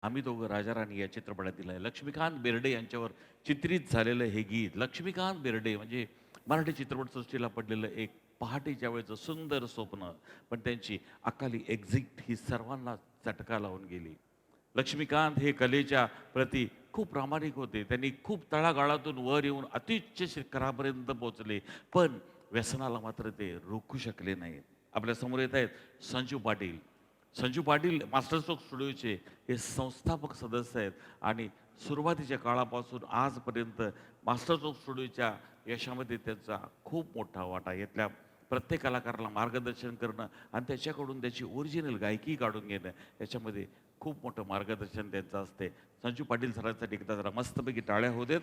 आम्ही दोघं राजा राणी या चित्रपटातील आहे. लक्ष्मीकांत बेर्डे यांच्यावर चित्रित झालेलं हे गीत. लक्ष्मीकांत बेर्डे म्हणजे मराठी चित्रपटसृष्टीला पडलेलं एक पहाटेच्या वेळेचं सुंदर स्वप्न. पण त्यांची अकाली एक्झिट ही सर्वांना चटका लावून गेली. लक्ष्मीकांत हे कलेच्या प्रती खूप प्रामाणिक होते. त्यांनी खूप तळागाळातून वर येऊन अत्युच्च शिखरापर्यंत पोहोचले. पण व्यसनाला मात्र ते रोखू शकले नाहीत. आपल्यासमोर येत आहेत संजू पाटील. संजू पाटील मास्टरस्ट्रोक स्टुडिओचे हे संस्थापक सदस्य आहेत आणि सुरुवातीच्या काळापासून आजपर्यंत मास्टरस्ट्रोक स्टुडिओच्या यशामध्ये त्यांचा खूप मोठा वाटा. यातल्या प्रत्येक कलाकाराला मार्गदर्शन करणं आणि त्याच्याकडून त्याची ओरिजिनल गायकी काढून घेणं याच्यामध्ये खूप मोठं मार्गदर्शन त्यांचं असते. संजू पाटील सरांसाठी एकदा जरा मस्तपैकी टाळ्या होऊ देत.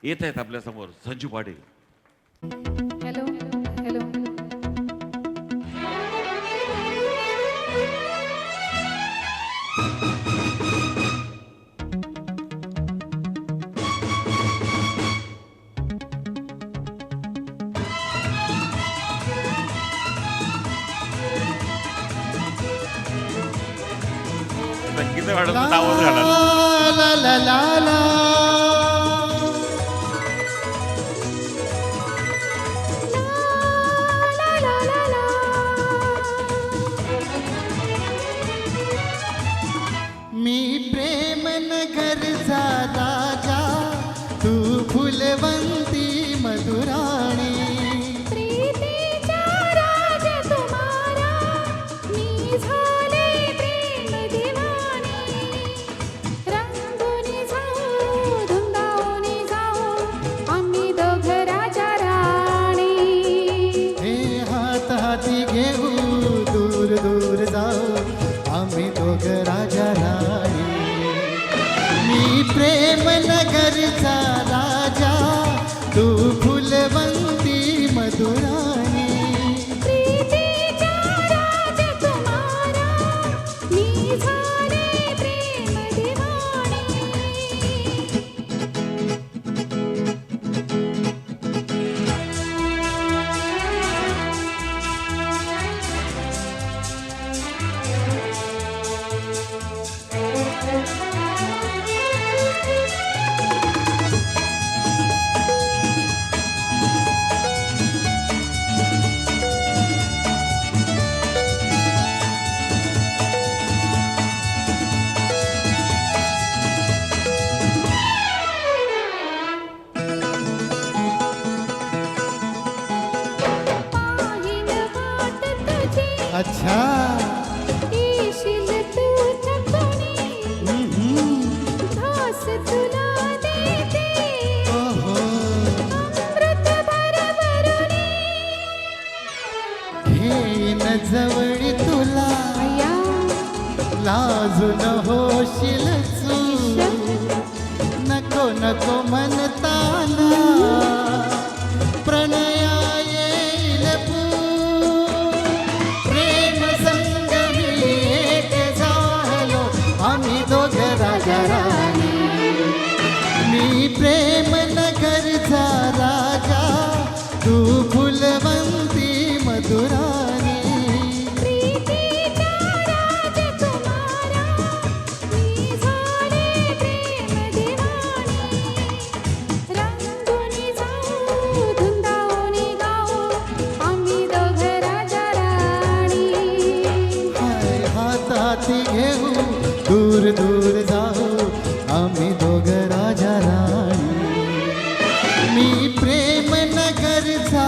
येत आहेत आपल्यासमोर संजू पाटील. Hello hello. संगीत वाढवून आवाज घाला. ला ला ला ला. मी प्रेम नगरचा राजा, तू फुलवंती मधुराणी. प्रीतीचा राजकुमारा, मी झाले प्रेम दिवानी. रंगून जाऊ, धुंदावून जाऊ, आम्ही दोघं राजा राणी. हे हात हाती घेऊ, दूर दूर जाऊ, आम्ही दोघं राजा राणी. मी प्रेम नगरचा राजा, तू फुलवंती मधुराणी. प्रीतीचा राजकुमारा, मी झाले प्रेम दिवानी. पाहिन वाट तुझी, अच्छा. येशील तू थकुनी. घास तुला देते, ओहो. अमृत भरभरुनी. घेईन जवळ तुला, अय्या लाजून होशील चू. नको नको म्हणताना प्रणया येईल पूर. प्रेम संगमी एक झालो, आम्ही दोघं राजा राणी. मी प्रेम नगरचा राजा, तू फुलवंती मधुराणी. प्रीतीचा राजकुमारा, मी झाले प्रेम दिवानी. रंगून जाऊ, धुंदावून गाऊ, आम्ही दोघं राजा राणी. हाय हाताती घेऊ, दूर दूर जाऊ, आम्ही दोघं राजा राणी. मी प्रेम नगरचा